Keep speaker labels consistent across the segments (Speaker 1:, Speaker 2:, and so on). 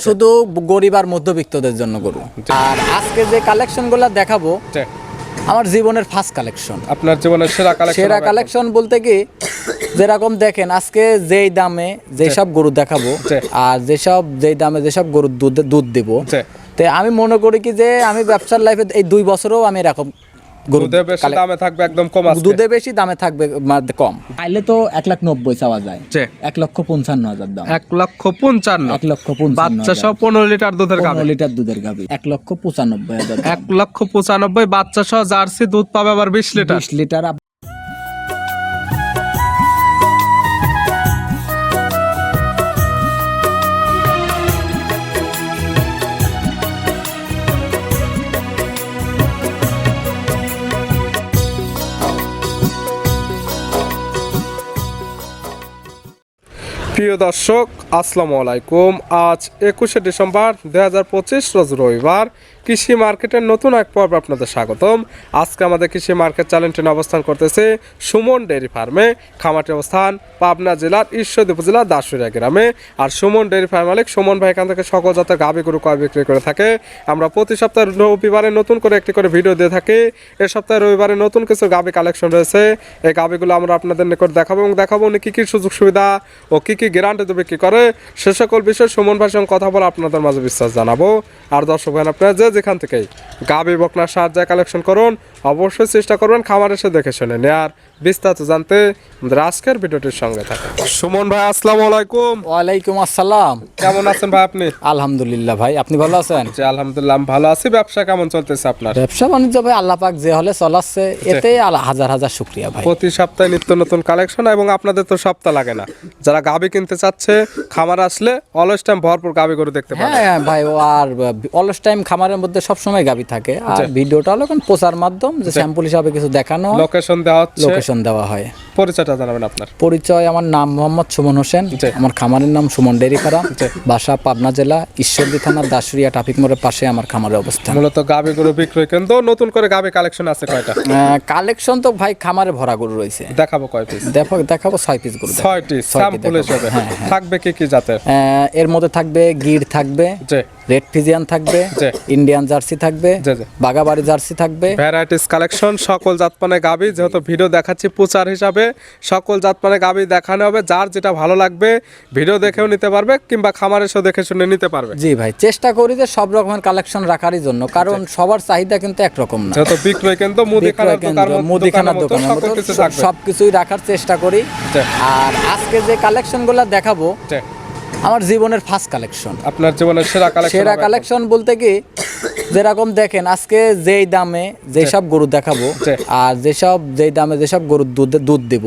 Speaker 1: শুধু গরিব আর মধ্যবিত্তদের জন্য গরু। আর আজকে যে কালেকশনগুলো দেখাবো আমার জীবনের ফার্স্ট কালেকশন।
Speaker 2: আপনার জীবনের সেরা
Speaker 1: কালেকশন বলতে কি, যেরকম দেখেন আজকে যেই দামে যেসব গরু দেখাবো আর যেই দামে যেসব গরু দুধ দিব, তো আমি মনে করি কি যে আমি ব্যবসার লাইফে এই 2 বছরও আমি এরকম
Speaker 2: দুধে বেশি দামে থাকবে একদম কম,
Speaker 1: দুধে বেশি দামে থাকবে কম। আইলে তো 1,90,000 চাওয়া যায়, 1,55,000 দাম।
Speaker 2: 1,55,000
Speaker 1: 1,55,000
Speaker 2: বাচ্চা সহ 15 লিটার দুধের গাভী,
Speaker 1: 15 লিটার দুধের গাভী 1,95,000।
Speaker 2: 1,95,000 বাচ্চা সহ জার্সি দুধ পাবে আবার 20 লিটার।
Speaker 1: 20 লিটার।
Speaker 2: প্রিয় দর্শক আসসালামু আলাইকুম। আজ 21শে ডিসেম্বর 2025 রোজ রবিবার। কৃষি মার্কেটের নতুন এক পর্ব আপনাদের স্বাগতম। আজকে আমাদের কৃষি মার্কেট চ্যানেলটি অবস্থান করতেছে সুমন ডেয়ারি ফার্মে। খামারটি অবস্থান পাবনা জেলার ঈশ্বরদী উপজেলার দাসুরিয়া গ্রামে। আর সুমন ডেয়ারি ফার্ম মালিক সুমন ভাই এখান থেকে সকল জাতের গাভী গরু ক্রয় বিক্রি করে থাকে। আমরা প্রতি সপ্তাহে রবিবারে নতুন করে একটি করে ভিডিও দিয়ে থাকি। এ সপ্তাহে রবিবারে নতুন কিছু গাভী কালেকশন রয়েছে। এই গাভীগুলো আমরা আপনাদের নিকট দেখাবো এবং দেখাবো উনি কী কী সুযোগ সুবিধা ও কী কী গ্যারান্টি দেবে কী করে, সে সকল বিষয়ে সুমন ভাইয়ের সঙ্গে কথা বলে আপনাদের মাঝে বিশ্বাস জানাবো। আর দর্শক ভাই আপনারা যেখান থেকেই গাভী বকনার সাহায্যে কালেকশন করুন, অবশ্যই চেষ্টা করবেন খামার এসে দেখে শুনে নেয়ার। বিস্তারিত জানতে আমাদের আজকের ভিডিওটির সঙ্গে থাকুন। সুমন ভাই আসসালামু আলাইকুম।
Speaker 1: ওয়ালাইকুম আসসালাম।
Speaker 2: কেমন আছেন ভাই আপনি?
Speaker 1: আলহামদুলিল্লাহ ভাই, আপনি ভালো আছেন?
Speaker 2: জি আলহামদুলিল্লাহ আমি ভালো আছি। ব্যবসা কেমন চলতেছে আপনার?
Speaker 1: ব্যবসা বাণিজ্য ভাই আল্লাহ পাক যে হলে চলাচ্ছে, এতে হাজার হাজার শুকরিয়া ভাই।
Speaker 2: প্রতি সপ্তাহে নিত্য নতুন কালেকশন এবং আপনাদের তো সপ্তাহ লাগে না। যারা গাভী কিনতে চাচ্ছে খামার আসলে অলস টাইম ভরপুর গাভী গরু দেখতে পাবে।
Speaker 1: হ্যাঁ ভাই, ও আর অলস টাইম খামারের মধ্যে সবসময় গাভী থাকে। আর ভিডিওটা হলো এখন প্রচার মাধ্যম, যে স্যাম্পল হিসাবে কিছু দেখানো,
Speaker 2: লোকেশন দেওয়া হচ্ছে,
Speaker 1: লোকেশন দেওয়া হয়।
Speaker 2: পরিচয়টা জানাবেন আপনার।
Speaker 1: পরিচয়, আমার নাম মোহাম্মদ সুমন হোসেন, আমার খামারের নাম সুমন ডেয়ারি ফার্ম, বাসা পাবনা জেলা ঈশ্বরদী থানার দাসুরিয়া ট্রাফিক মোড়ের পাশে আমার খামারের অবস্থান।
Speaker 2: মূলত গাভী গরু বিক্রয় কেন্দ্র। নতুন করে গাভী কালেকশন আছে কয়টা?
Speaker 1: কালেকশন তো ভাই খামারে ভরা গরু রয়েছে।
Speaker 2: দেখাবো কয় পিস?
Speaker 1: দেখাবো 6 পিস গরু।
Speaker 2: 6টি স্যাম্পল হিসেবে থাকবে কি কি জাতের?
Speaker 1: এর মধ্যে থাকবে গির থাকবে, রেড ফিজিয়ান থাকবে, ইন্ডিয়ান জার্সি থাকবে, বাগাবাড়ি জার্সি থাকবে।
Speaker 2: ভ্যারাইটিস কালেকশন, সকল জাতমানে গাভী। যেহেতু ভিডিও দেখাচ্ছি প্রচার হিসাবে, সকল জাতমানে গাভী দেখানো হবে। যার যেটা ভালো লাগবে ভিডিও দেখেও নিতে পারবে কিংবা খামার এসেও দেখে শুনে নিতে পারবে।
Speaker 1: জি ভাই, চেষ্টা করি যে সব রকমের কালেকশন রাখারই জন্য, কারণ সবার চাহিদা কিন্তু একরকম না।
Speaker 2: যেহেতু বিক্রয় কেন্দ্র, মুদিখানার দোকানের মতো
Speaker 1: সবকিছুই রাখার চেষ্টা করি। আর আজকে যে কালেকশনগুলো দেখাবো আমার জীবনের ফার্স্ট কালেকশন।
Speaker 2: আপনার জীবনের সেরা
Speaker 1: কালেকশন বলতে কি, যেরকম দেখেন আজকে যেই দামে যেসব গরু দেখাবো আর যেই দামে যেসব গরু দুধ দিব,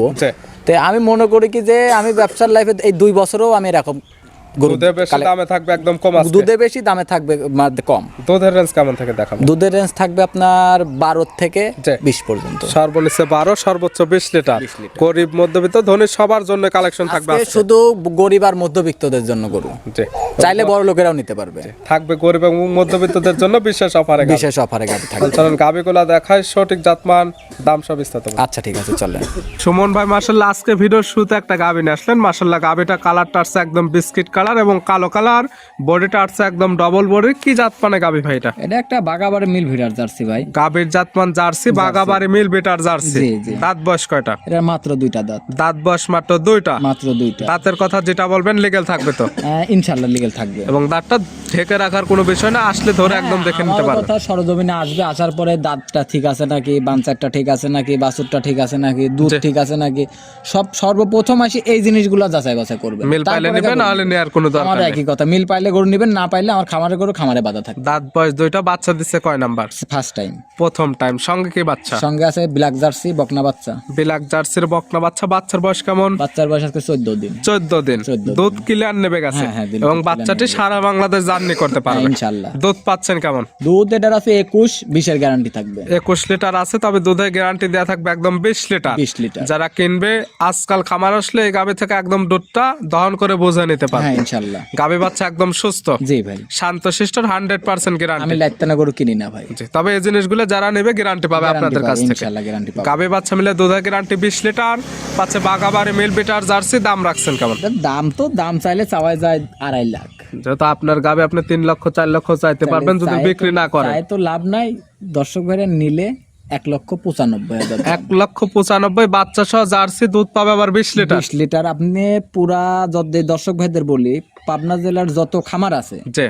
Speaker 1: তো আমি মনে করি কি যে আমি ব্যবসার লাইফে এই 2 বছরও আমি এরকম
Speaker 2: দুধে বেশি দামে থাকবে একদম কম,
Speaker 1: দুধে বেশি দামে থাকবে কম।
Speaker 2: দুধের রেঞ্জ কেমন থেকে দেখাবো?
Speaker 1: দুধের রেঞ্জ থাকবে আপনার 12 থেকে 20 পর্যন্ত।
Speaker 2: সর্বনিম্ন 12, সর্বোচ্চ 20 লিটার। গরিব মধ্যবিত্ত ধনী সবার জন্য কালেকশন থাকবে।
Speaker 1: শুধু গরিব আর মধ্যবিত্তদের জন্য গরু, চাইলে বড় লোকেরাও নিতে পারবে।
Speaker 2: থাকবে গরিব এবং মধ্যবিত্তদের জন্য বিশেষ অফারে
Speaker 1: গাভী থাকবে।
Speaker 2: চলুন গাভীগুলা দেখায়, সঠিক জাতমান দাম সব বিস্তারিত।
Speaker 1: আচ্ছা ঠিক আছে, চলেন।
Speaker 2: সুমন ভাই মাশাআল্লাহ আজকে ভিডিওর শুরুতে একটা গাভী নিয়ে আসলেন। মাশাআল্লাহ গাভীটা কালারটা আসছে একদম বিস্কিট কালার এবং কালো কালার, বডিটা আসছে একদম ডবল বডি। কি জাতমানে গাভী ভাই এটা?
Speaker 1: এটা একটা বাগাবাড়ি মিল ভিটার জার্সি ভাই।
Speaker 2: গাভীর জাতমান জার্সি, বাগাবাড়ি মিল ভিটার জার্সি। দাঁত বয়স কয়টা?
Speaker 1: এটা মাত্র 2টা দাঁত।
Speaker 2: দাঁত বয়স মাত্র 2টা?
Speaker 1: মাত্র 2টা।
Speaker 2: দাঁতের কথা যেটা বলবেন লিগ্যাল থাকবে তো?
Speaker 1: ইনশাআল্লাহ লিগ্যাল থাকবে।
Speaker 2: এবং দাঁতটা ঢেকে রাখার কোনো বিষয় না, আসলে ধরে একদম দেখে নিতে পারবে।
Speaker 1: কথা সরজমিনে আসবে, আসার পরে দাঁতটা ঠিক আছে নাকি, বাঞ্চারটা ঠিক আছে নাকি, বাছুরটা ঠিক আছে নাকি, দুধ ঠিক আছে নাকি, সব সর্বপ্রথম আসি এই জিনিসগুলো যাচাই বাছাই করবে।
Speaker 2: মিল পাইলে নেবেন, না হলে নেয়ার কোনো দরকার নেই।
Speaker 1: একই কথা, মিল পাইলে গরু নেবেন, না পাইলে আমার খামারে গরু খামারে বাঁধা থাকে।
Speaker 2: দাঁত বয়স 2টা। বাচ্চা দিচ্ছে কয় নাম্বার?
Speaker 1: ফার্স্ট টাইম,
Speaker 2: প্রথম টাইম। সঙ্গে কি বাচ্চা?
Speaker 1: সঙ্গে আছে ব্ল্যাক জার্সি বকনা বাচ্চা।
Speaker 2: ব্ল্যাক জার্সির বকনা বাচ্চা। বাচ্চার বয়স কেমন?
Speaker 1: বাচ্চার বয়স আজকে 14 দিন।
Speaker 2: 14 দিন। দুধ ক্লিয়ার নেবে গেছে এবং বাচ্চাটি সারা বাংলাদেশ জার্নি করতে পারবে
Speaker 1: ইনশাআল্লাহ।
Speaker 2: দুধ পাচ্ছেন কেমন?
Speaker 1: দুধ এটার আছে 21-20 এর গ্যারান্টি থাকবে।
Speaker 2: 21 লিটার আছে, তবে দুধের গ্যারান্টি দেয়া থাকবে একদম 20 লিটার।
Speaker 1: 20 লিটার।
Speaker 2: যারা কিনবে আজকাল খামার আসলে এই গাভী থেকে একদম দুধটা দহন করে বোঝা নিতে পারবে।
Speaker 1: ইনশাআল্লাহ।
Speaker 2: গাভী বাচ্চা একদম সুস্থ,
Speaker 1: জি ভাই,
Speaker 2: শান্তশিষ্ট, 100% গ্যারান্টি।
Speaker 1: আমি লাইতানা গরু কিনি না ভাই,
Speaker 2: তবে এই জিনিসগুলো যারা নেবে গ্যারান্টি পাবে আপনাদের কাছ থেকে
Speaker 1: ইনশাআল্লাহ গ্যারান্টি পাবে।
Speaker 2: গাভী বাচ্চা মিলে দুধের গ্যারান্টি 20 লিটার পাচ্ছে। বাগাবাড়ি মিল বিটার জার্সি দাম রাখছেন কেমন?
Speaker 1: দাম চাইলে চাওয়া যায় 2.5 লাখ।
Speaker 2: যেহেতু আপনার গাভী আপনি 3 লক্ষ 4 লক্ষ চাইতে পারবেন যদি বিক্রি না করেন।
Speaker 1: তাই তো লাভ নাই, দর্শক ভাইরা নিলে 1,95,000।
Speaker 2: 1,95,000 বাচ্চা সহ জার্সি দুধ পাবে আবার 20 লিটার।
Speaker 1: 20 লিটার। আপনি পুরা যদি দর্শক ভাইদের বলি, পাবনা জেলার যত খামার আছে
Speaker 2: জি,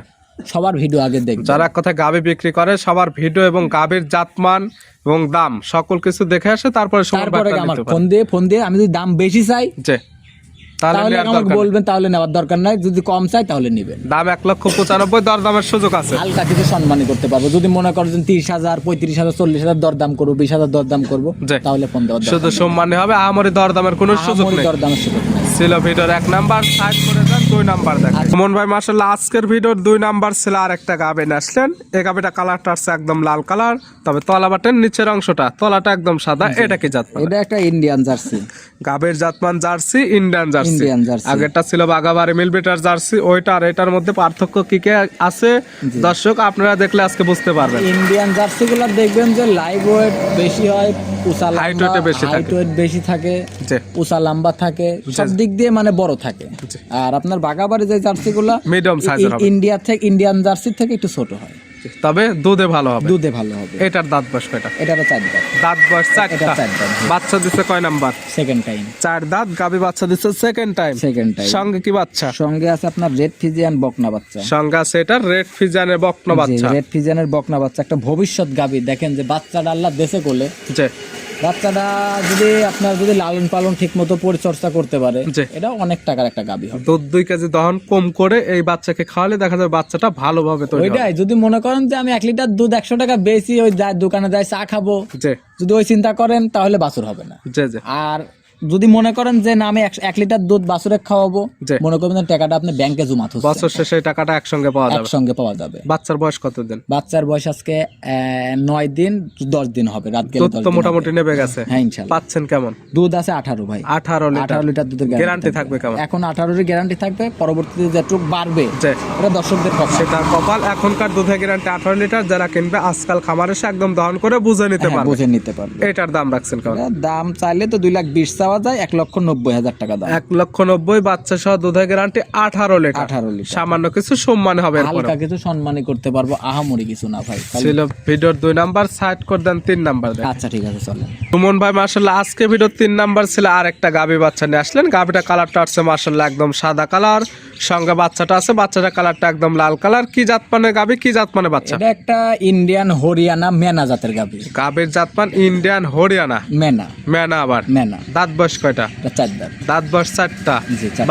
Speaker 1: সবার ভিডিও আগে দেখবেন।
Speaker 2: যারা এক কথায় গাভী বিক্রি করে সবার ভিডিও এবং গাভীর জাতমান এবং দাম সকল কিছু দেখে আসে, তারপরে
Speaker 1: আমার ফোন দিয়ে আমি যদি দাম বেশি চাই
Speaker 2: জি
Speaker 1: তাহলে আমাকে বলবেন, তাহলে নেওয়ার দরকার নাই। যদি কম চাই তাহলে নেবেন।
Speaker 2: দাম 1,95,000 দরদামের সুযোগ আছে,
Speaker 1: হালকা কিছু সম্মানী করতে পারবো। যদি মনে করেন 30,000, 35,000, 40,000 দরদাম করবো, 20,000 দরদাম করবো, তাহলে ফোন দেওয়ার
Speaker 2: শুধু সম্মানী হবে, আমারই দরদামের কোনো সুযোগ নেই।
Speaker 1: দরদামের সুযোগ নেই।
Speaker 2: ছিল ভিডিওর 1 নাম্বার, সাইড করে দেন 2 নাম্বার দেখেন। সুমন ভাই মাশাআল্লাহ আজকের ভিডিওর 2 নাম্বার ছিল আরেকটা গাভী আসলেন। এই গাভীটা কালারটা আছে একদম লাল কালার, তবে তলা বাটের নিচের অংশটা তলাটা একদম সাদা। এটা কি জাত?
Speaker 1: এটা একটা ইন্ডিয়ান জার্সি।
Speaker 2: গাভীর জাতমান jersey, Indian jersey.
Speaker 1: Indian jersey.
Speaker 2: আগেরটা ছিল বাগাবাড়ি মিল বিটার জার্সি। ওইটা আর এটার মধ্যে পার্থক্য কি কি আছে দর্শক আপনারা দেখলে আজকে বুঝতে পারবেন।
Speaker 1: ইন্ডিয়ান জার্সি গুলো দেখবেন যে লাইভ ওয়েট বেশি হয়, উঁচা
Speaker 2: হাইট ওয়েট
Speaker 1: বেশি থাকে, উঁচা লম্বা থাকে, সব দিক দিয়ে মানে বড় থাকে। আর আপনার বাগাবাড়ি যে জার্সি গুলা
Speaker 2: মিডিয়াম সাইজের হবে,
Speaker 1: ইন্ডিয়ান জার্সি থেকে একটু ছোট হয়,
Speaker 2: তবে দুধে ভালো হবে। এটার দাঁত বয়স কয়টা?
Speaker 1: এটারও 4 দাঁত।
Speaker 2: দাঁত বয়স 4টা। বাচ্চা দিছে কয় নাম্বার?
Speaker 1: Second time.
Speaker 2: 4 দাঁত গাবি বাচ্চা দিছে সেকেন্ড টাইম। সঙ্গে কি বাচ্চা?
Speaker 1: সঙ্গে আছে আপনার রেড ফিজিয়ান বকনা বাচ্চা।
Speaker 2: সঙ্গে আছে এটা রেড ফিজিয়ানের বকনা বাচ্চা।
Speaker 1: রেড ফিজিয়ানের বকনা বাচ্চা একটা ভবিষ্যৎ গাবি। দেখেন যে বাচ্চাটা আল্লাহ দেশে কোলে, বাচ্চাটা যদি আপনার যদি লালন পালন ঠিক মতো পরিচর্যা করতে পারে, এটা অনেক টাকার একটা গাবি হবে।
Speaker 2: দুধ 2 কেজি দহন কম করে এই বাচ্চাকে খাওয়ালে দেখা যাবে বাচ্চাটা ভালোভাবে তৈরি হবে।
Speaker 1: ওইটাই, যদি মনে করেন যে আমি 1 লিটার দুধ 100 টাকা বেশি ওই দোকানে যাই চা খাবো, যদি ওই চিন্তা করেন তাহলে বাছুর হবে না। আর যদি মনে করেন যে না আমি 1 লিটার দুধ বাছুরে খাওয়াবো, মনে করবেন টাকাটা আপনি ব্যাংকে জমা থাকবে, বছর
Speaker 2: শেষে টাকাটা একসঙ্গে পাওয়া যাবে। বাচ্চার বয়স কত দিন?
Speaker 1: বাচ্চার বয়স আজকে 9 দিন 10 দিন হবে। রাত গেলে
Speaker 2: তো মোটামুটি নেবে গেছে।
Speaker 1: হ্যাঁ ইনশাআল্লাহ।
Speaker 2: পাচ্ছেন কেমন?
Speaker 1: দুধ আছে 18 ভাই,
Speaker 2: 18
Speaker 1: লিটার দুধের
Speaker 2: গ্যারান্টি থাকবে কেমন?
Speaker 1: এখন 18 এর গ্যারান্টি থাকবে, পরবর্তীতে যতটুকু বাড়বে এটা দর্শকদের কপাল।
Speaker 2: সেটা কপাল। এখনকার দুধের গ্যারান্টি 18 লিটার। যারা কিনবে আজকাল খামারে এসে একদম দহন করে বুঝে নিতে পারবে। এটার দাম রাখছেন কেমন?
Speaker 1: দাম চাইলে তো 2,20,000 চাওয়া যায়, 1,90,000 টাকা দাম।
Speaker 2: 1,90,000 বাচ্চা সহ দুধের গ্যারান্টি 18 লিটার। সামান্য কিছু সম্মান হবে,
Speaker 1: হালকা কিছু সম্মানই করতে পারবো, আহামরি কিছু না ভাই।
Speaker 2: ছিল ভিডিওর 2 নাম্বার, সাইড করে দেন 3 নাম্বার।
Speaker 1: আচ্ছা ঠিক আছে চলেন।
Speaker 2: সুমন ভাই মাশাআল্লাহ আজকে ভিডিওর 3 নাম্বার ছিল আরেকটা গাবি বাচ্চা নিয়ে আসলেন। গাবিটা কালারটা আছে মাশাআল্লাহ একদম সাদা কালার, সঙ্গে বাচ্চাটা আছে, বাচ্চাটা কালারটা একদম লাল কালার। কি জাতমানের গাবি, কি জাতমানের বাচ্চা?
Speaker 1: এটা একটা ইন্ডিয়ান হরিয়ানা মেনা জাতের গাবি।
Speaker 2: গাবির জাতমান ইন্ডিয়ান হরিয়ানা মেনা আবার মেনা। দাঁত বয়স কয়টা?
Speaker 1: 4 দাঁত।
Speaker 2: দাঁত বয়স 4টা।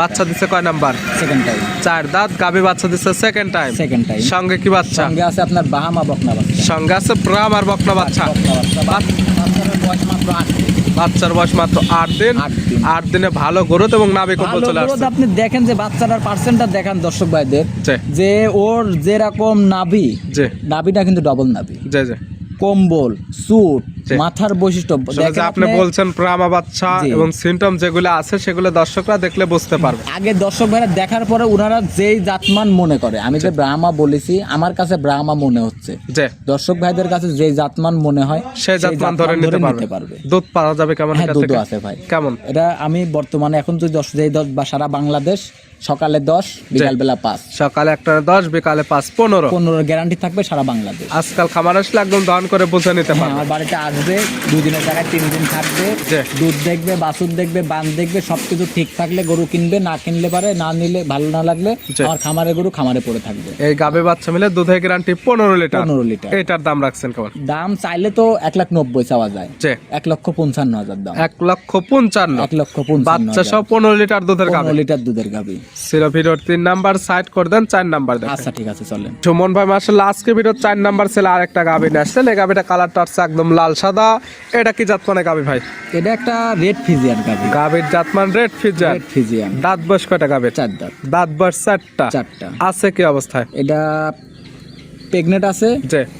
Speaker 2: বাচ্চা দিছে কয় নাম্বার?
Speaker 1: Second time.
Speaker 2: 4 দাঁত গাবি বাচ্চা দিছে সেকেন্ড টাইম। সঙ্গে কি বাচ্চা?
Speaker 1: সঙ্গে আছে আপনার বাহামা বকনা বাচ্চা।
Speaker 2: সঙ্গে আছে ব্রাহ্মার বকনা বাচ্চা। বাচ্চার বয়স মাত্র 8 দিন। 8 দিনে ভালো গ্রোথ এবং নাভি কম্বল চলে আসছে।
Speaker 1: আপনি দেখেন যে বাচ্চাটার পার্সেন্টটা দেখান দর্শক ভাইদের, যে ওর যেরকম নাভিটা কিন্তু ডবল নাভি, কম্বল সুট মাথার বৈশিষ্ট্য
Speaker 2: আপনি বলছেন ব্রাহ্মা বাচ্চা এবং সিমটম যেগুলো আছে সেগুলো দর্শকরা দেখলে বুঝতে পারবে।
Speaker 1: আগে দর্শক ভাইরা দেখার পরে ওনারা যেই জাতমান মনে করে, আমি যে ব্রাহ্মা বলেছি আমার কাছে ব্রাহ্মা মনে হচ্ছে, দর্শক ভাইদের কাছে যেই জাতমান মনে হয় সেই জাতমান ধরে নিতে পারবে।
Speaker 2: দুধ পাওয়া যাবে কেমন?
Speaker 1: হ্যাঁ দুধ আছে ভাই। কেমন? এটা আমি বর্তমানে এখন তো 10 বা সারা বাংলাদেশ সকালে 10 বিকাল বেলা 5,
Speaker 2: সকালে 10 বিকালে 5, 15
Speaker 1: গ্যারান্টি থাকবে সারা বাংলাদেশ।
Speaker 2: আজকাল খামার আসলে একদম দহন করে বুঝে নিতে পারবে।
Speaker 1: আমার বাড়িতে আসবে 2 দিনের জায়গায় 3 দিন থাকবে, দুধ দেখবে, বাছুর দেখবে, বান দেখবে, সবকিছু ঠিক থাকলে গরু কিনবে, না কিনলে পারে, না নিলে ভালো না লাগলে আমার খামারে গরু খামারে পড়ে থাকবে।
Speaker 2: এই গাবে বাচ্চা মিলে দুধের গ্যারান্টি 15 লিটার। এটার দাম রাখছেন কেমন?
Speaker 1: দাম চাইলে তো 1,90,000 চাওয়া যায়, 1,55,000 দাম।
Speaker 2: 1,55,000 বাচ্চা সহ 15 লিটার দুধের গাবে।
Speaker 1: 15 লিটার দুধের গাবে।
Speaker 2: ছিল ভিডিওর 3 নাম্বার, সাইড করে দেন 4 নাম্বার দেখেন।
Speaker 1: আচ্ছা ঠিক আছে চলেন।
Speaker 2: সুমন ভাই মাশাআল্লাহ আজকে ভিডিওর 4 নাম্বার ছিল আরেকটা গাবি নিয়ে আসছেন। এই গাবিটা কালারটা আছে একদম লাল সাদা। এটা কি জাতমানের গাবি ভাই?
Speaker 1: এটা একটা রেড ফিজিয়ান গাবি।
Speaker 2: গাবির জাতমান রেড ফিজিয়ান। দাঁত বয়স কয়টা গাবির?
Speaker 1: 4 দাঁত।
Speaker 2: দাঁত বয়স 4টা। আছে কি অবস্থায়?
Speaker 1: এটা প্রেগনেন্ট আছে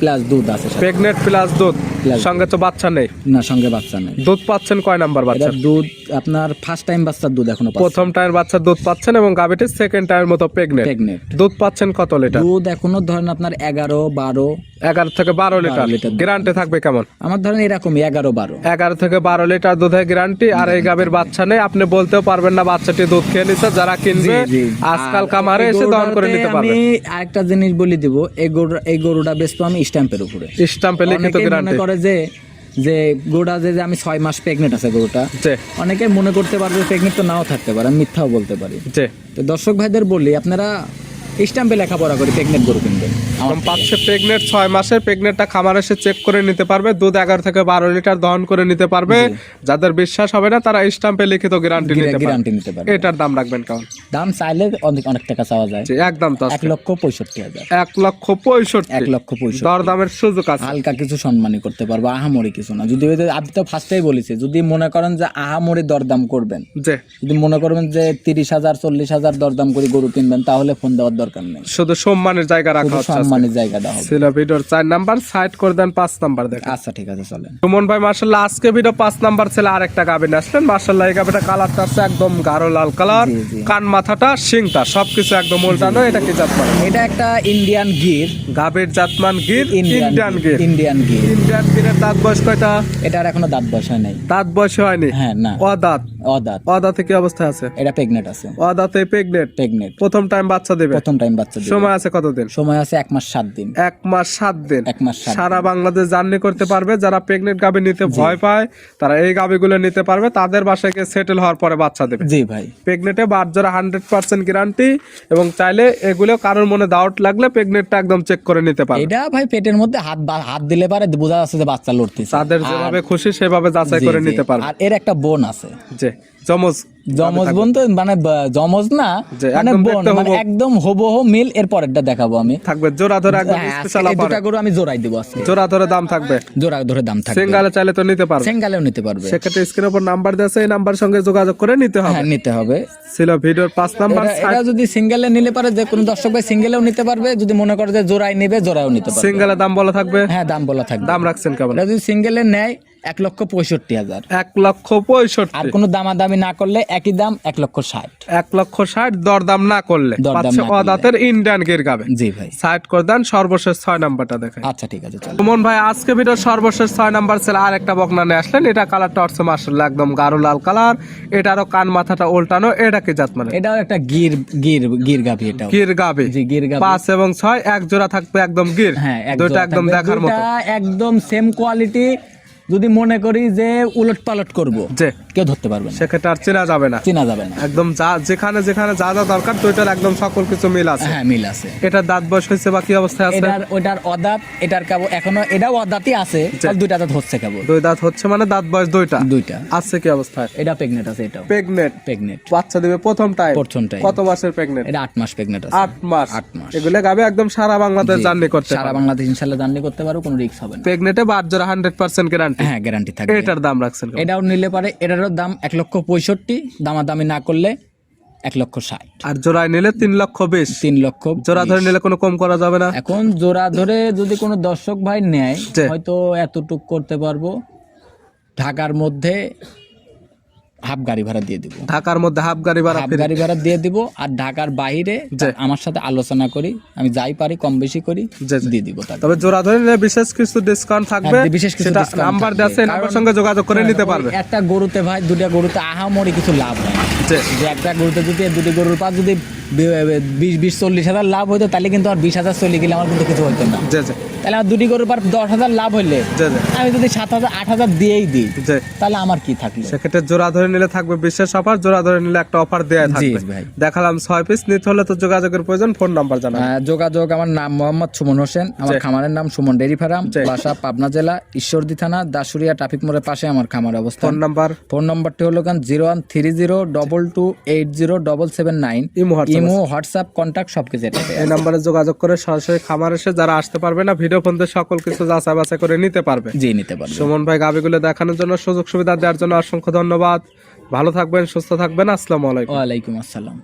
Speaker 1: প্লাস দুধ আছে।
Speaker 2: প্রেগনেন্ট প্লাস দুধ।
Speaker 1: লাগবে।
Speaker 2: সঙ্গে তো বাচ্চা নেই?
Speaker 1: না, সঙ্গে বাচ্চা নেই।
Speaker 2: দুধ পাচ্ছেন কয় নাম্বার বাচ্চা?
Speaker 1: এটা দুধ আপনার ফার্স্ট টাইম বাচ্চার দুধ এখনো পাচ্ছি।
Speaker 2: প্রথম টাইম বাচ্চার দুধ পাচ্ছেন এবং গাভীটি সেকেন্ড টাইম মতো প্রেগনেন্ট। দুধ পাচ্ছেন কত লিটার?
Speaker 1: দুধ এখনো ধরেন আপনার 11-12
Speaker 2: থেকে 12 লিটার।
Speaker 1: 12 লিটার দুধ।
Speaker 2: গ্যারান্টি থাকবে কেমন?
Speaker 1: আমার ধরেন এরকমই 11-12
Speaker 2: থেকে 12 লিটার দুধের গ্যারান্টি। আর এই গাভীর বাচ্চা নেই, আপনি বলতেও পারবেন না বাচ্চাটি দুধ খেয়ে নিছে। যারা কিনবে আজকাল খামারে এসে দহন করে নিতে পারবে।
Speaker 1: আমি আরেকটা জিনিস বলি দিব, এই গরুটা বেচবো আমি স্ট্যাম্পের উপরে।
Speaker 2: স্ট্যাম্পে লিখিত গ্যারান্টি।
Speaker 1: মনে করে যে গরুটা যে আমি 6 মাস প্রেগনেন্ট আছে গরুটা, অনেকে মনে করতে পারবে প্রেগনেন্ট তো নাও থাকতে পারে, আমি মিথ্যাও বলতে পারি। তো দর্শক ভাইদের বলি, আপনারা স্ট্যাম্পে লেখাপড়া করে প্রেগনেন্ট গরু কিনবেন।
Speaker 2: আমার পাচ্ছে প্রেগনেন্ট 6 মাসের প্রেগনেন্টটা খামার এসে চেক করে নিতে পারবে। দুধ 11 থেকে 12 লিটার দহন করে নিতে পারবে। যাদের বিশ্বাস হবে না তারা স্ট্যাম্পে লিখিত গ্যারান্টি নিতে পারবে। এটার দাম রাখবেন কেমন?
Speaker 1: দাম চাইলে অনেক টাকা চাওয়া যায়।
Speaker 2: একদম তো
Speaker 1: 1,65,000।
Speaker 2: 1,65,000।
Speaker 1: 1,65,000
Speaker 2: দরদামের সুযোগ আছে।
Speaker 1: হালকা কিছু সম্মানী করতে পারবো, আহামরি কিছু না। যদি আপনি তো ফার্স্টেই বলেছি, যদি মনে করেন যে আহামরি দরদাম করবেন, যদি মনে করবেন যে 30,000 40,000 দরদাম করে গরু কিনবেন, তাহলে ফোন দেওয়ার দরকার নেই।
Speaker 2: শুধু সম্মানের জায়গা রাখা হচ্ছে।
Speaker 1: সম্মানের জায়গা দেওয়া হবে।
Speaker 2: ছিল ভিডিওর 4 নাম্বার, সাইড করে দেন 5 নাম্বার দেখেন।
Speaker 1: আচ্ছা ঠিক আছে, চলেন।
Speaker 2: সুমন ভাই মাশাআল্লাহ আজকে ভিডিও 5 নাম্বার ছিল। আরেকটা গাভী আসলেন মাশাআল্লাহ। এই গাভীটা কালারটা আছে একদম গাঢ় লাল কালার, কান মাথাটা শিংটা সবকিছু একদম উল্টানো। এটা কি জাতমান?
Speaker 1: এটা একটা ইন্ডিয়ান গির।
Speaker 2: গাভীর জাতমান গির, ইন্ডিয়ান গির।
Speaker 1: ইন্ডিয়ান গিরের
Speaker 2: দাঁত বয়স কয়টা?
Speaker 1: এটার এখনো দাঁত বয়স হয় নাই।
Speaker 2: দাঁত বয়স হয়নি?
Speaker 1: হ্যাঁ, না।
Speaker 2: অদাঁতে কি অবস্থায় আছে?
Speaker 1: এটা প্রেগনেন্ট আছে।
Speaker 2: অদাঁতে প্রেগনেন্ট। প্রথম টাইম বাচ্চা দেবে?
Speaker 1: প্রথম টাইম বাচ্চা দেবে।
Speaker 2: সময় আছে কতদিন?
Speaker 1: সময় আছে 1 মাস 7 দিন।
Speaker 2: 1 মাস 7 দিন।
Speaker 1: 1 মাস 7
Speaker 2: সারা বাংলাদেশ জার্নি করতে পারবে। যারা প্রেগনেন্ট গাভী নিতে ভয় পায় তারা এই গাভীগুলো নিতে পারবে। তাদের বাসায় গিয়ে সেটেল হওয়ার পরে বাচ্চা দেবে।
Speaker 1: জি ভাই।
Speaker 2: প্রেগনেন্টে বাচ্চারা 100% গ্যারান্টি। এবং চাইলে এগুলো কারোর মনে ডাউট লাগলে প্রেগনেন্টটা একদম চেক করে নিতে পারবে।
Speaker 1: এটা ভাই পেটের মধ্যে হাত দিলে পারে বোঝা যাচ্ছে যে বাচ্চা লড়তেছে।
Speaker 2: তাদের যেভাবে খুশি সেভাবে যাচাই করে নিতে পারবে।
Speaker 1: আর এর একটা বোন আছে।
Speaker 2: জি, জমজ
Speaker 1: বোন তো মানে জমজ না, মানে বোন, মানে একদম হুবহু মিল। এর পরেরটা দেখাবো আমি।
Speaker 2: থাকবে জোড়া ধরে একদম স্পেশাল অফার।
Speaker 1: দুটো গরু আমি জোড়াই দেব আজকে।
Speaker 2: জোড়া ধরে দাম থাকবে?
Speaker 1: জোড়া ধরে দাম থাকবে।
Speaker 2: সিঙ্গেলে চাইলে তো নিতে পারবে?
Speaker 1: সিঙ্গেলেও নিতে পারবে।
Speaker 2: সেক্ষেত্রে স্ক্রিনের উপর নাম্বার দেওয়া আছে, এই নাম্বারের সঙ্গে যোগাযোগ করে নিতে হবে।
Speaker 1: হ্যাঁ, নিতে হবে।
Speaker 2: ছিল ভিডিওর 5 নাম্বার।
Speaker 1: এটা যদি সিঙ্গেলে নিলে পারে, যে কোনো দর্শক ভাই সিঙ্গেলেও নিতে পারবে। যদি মনে করে যে জোড়াই নেবে, জোড়াও নিতে পারবে।
Speaker 2: সিঙ্গেলে দাম বলা থাকবে?
Speaker 1: হ্যাঁ, দাম বলা থাকবে।
Speaker 2: দাম রাখছেন কেমন?
Speaker 1: এটা যদি সিঙ্গেলে নেয় 1,65,000।
Speaker 2: 1,65,000।
Speaker 1: আর কোনো দামাদামি না করলে একই দাম 1,60,000।
Speaker 2: 1,60,000 দরদাম না করলে পাচ্ছে অদাঁতের ইন্ডিয়ান গির গাবে।
Speaker 1: জি ভাই।
Speaker 2: সাইড করে দেন, সর্বশেষ 6 নাম্বারটা দেখেন।
Speaker 1: আচ্ছা ঠিক আছে, চলো।
Speaker 2: সুমন ভাই আজকে ভিডিওর সর্বশেষ 6 নাম্বার ছিল। আর একটা বকনা নিয়ে আসলেন। এটা কালারটা হচ্ছে মাশাআল্লাহ একদম গাঢ় লাল কালার। এটারও কান মাথাটা উল্টানো। এটা কি জাত মানে?
Speaker 1: এটাও একটা গির গাভী। এটাও
Speaker 2: গির গাবে।
Speaker 1: জি, গির গাভী।
Speaker 2: 5 এবং 6 এক জোড়া থাকবে একদম গির।
Speaker 1: হ্যাঁ,
Speaker 2: দুটো একদম দেখার মতো।
Speaker 1: একদম সেম কোয়ালিটি। যদি মনে করি যে উলট পালট করবো, কেউ ধরতে পারবে না।
Speaker 2: সেক্ষেত্রে আর চেনা যাবে না।
Speaker 1: একদম
Speaker 2: যেখানে যা যা দরকার দুইটার একদম সকল কিছু মিল আছে।
Speaker 1: হ্যাঁ, মিল আছে।
Speaker 2: এটার দাঁত বয়স হয়েছে বা কি অবস্থায় আছে?
Speaker 1: ওটার অদাঁত, এটার কেবল এখনো এটাও অদাঁতই আছে। 2 দাঁত হচ্ছে কেবল।
Speaker 2: 2 দাঁত হচ্ছে মানে দাঁত বয়স দুইটা আছে। কি অবস্থায়?
Speaker 1: এটা প্রেগনেন্ট আছে। এটাও প্রেগনেন্ট।
Speaker 2: বাচ্চা দিবে প্রথম টাইম। কত মাসের প্রেগনেন্ট?
Speaker 1: এটা 8 মাস প্রেগনেন্ট আছে।
Speaker 2: 8 মাস। এগুলো গাবে একদম সারা বাংলাদেশ জার্নি করতে পারবে।
Speaker 1: সারা বাংলাদেশ ইনশাআল্লাহ জার্নি করতে পারো, কোনো রিস্ক হবে না।
Speaker 2: প্রেগনেন্টে বাচ্চারা 100% গ্যারান্টি।
Speaker 1: হ্যাঁ, গ্যারান্টি থাকবে।
Speaker 2: এটার দাম রাখছেন?
Speaker 1: এটাও নিলে পারে। এটারও দাম 1,65,000। দামাদামি না করলে 1,60,000।
Speaker 2: আর জোড়ায় নিলে 3,20,000।
Speaker 1: 3,20,000।
Speaker 2: জোড়া ধরে নিলে কোনো কম করা যাবে না?
Speaker 1: এখন জোড়া ধরে যদি কোনো দর্শক ভাই নেয়, হয়তো এতটুক করতে পারবো। ঢাকার মধ্যে হাফ গাড়ি ভাড়া দিয়ে দিব।
Speaker 2: ঢাকার মধ্যে হাফ গাড়ি ভাড়া
Speaker 1: দিয়ে দিব। আর ঢাকার বাইরে আমার সাথে আলোচনা করি, আমি যাই পারি কম বেশি করি দিয়ে দিব।
Speaker 2: তবে জোড়া ধরে নিলে বিশেষ কিছু ডিসকাউন্ট থাকবে। সেটা নাম্বার দেওয়া আছে, নাম্বার সঙ্গে যোগাযোগ করে নিতে পারবে।
Speaker 1: একটা গরুতে ভাই, দুটা গরুতে আহামরি কিছু লাভ হয় না। যে একটা গরুতে যদি দুটি গরুর পাঁচ যদি 20-40 হাজার লাভ হইতো, তাহলে কিন্তু আর 20,000 চলে গেলে আমার কিন্তু কিছু হইতো না। তাহলে আমার দুটি গরুর পার 10,000 লাভ হইলে আমি যদি 7,000-8,000 দিয়েই দিই, তাহলে আমার কি থাকলো?
Speaker 2: সেক্ষেত্রে জোড়া ধরে নিলে থাকবে বিশেষ অফার। জোড়া ধরে নিলে একটা অফার দেয়া থাকবে। দেখালাম 6 পিস। নিতে হলে তো যোগাযোগের প্রয়োজন। ফোন নাম্বার জানাবেন।
Speaker 1: যোগাযোগ, আমার নাম মোহাম্মদ সুমন হোসেন। আমার খামারের নাম সুমন ডেইরি ফার্ম। বাসা পাবনা জেলা ঈশ্বরদী থানা দাসুরিয়া ট্রাফিক মোড়ের পাশে আমার খামার অবস্থান। ফোন নাম্বারটি হলো 013022807779। ইমো, হোয়াটসঅ্যাপ, কন্টাক্ট সবকিছু
Speaker 2: এই নাম্বারে যোগাযোগ করে সরাসরি খামার এসে যারা আসতে পারবে না, ভিডিও ফোন দিয়ে সকল কিছু যাচাই বাছাই করে নিতে পারবে।
Speaker 1: জি, নিতে পারবে।
Speaker 2: সুমন ভাই গাবিগুলো দেখানোর জন্য, সুযোগ সুবিধা দেওয়ার জন্য অসংখ্য ধন্যবাদ। ভালো থাকবেন, সুস্থ থাকবেন। আসসালামু আলাইকুম।
Speaker 1: ওয়ালাইকুম আসসালাম।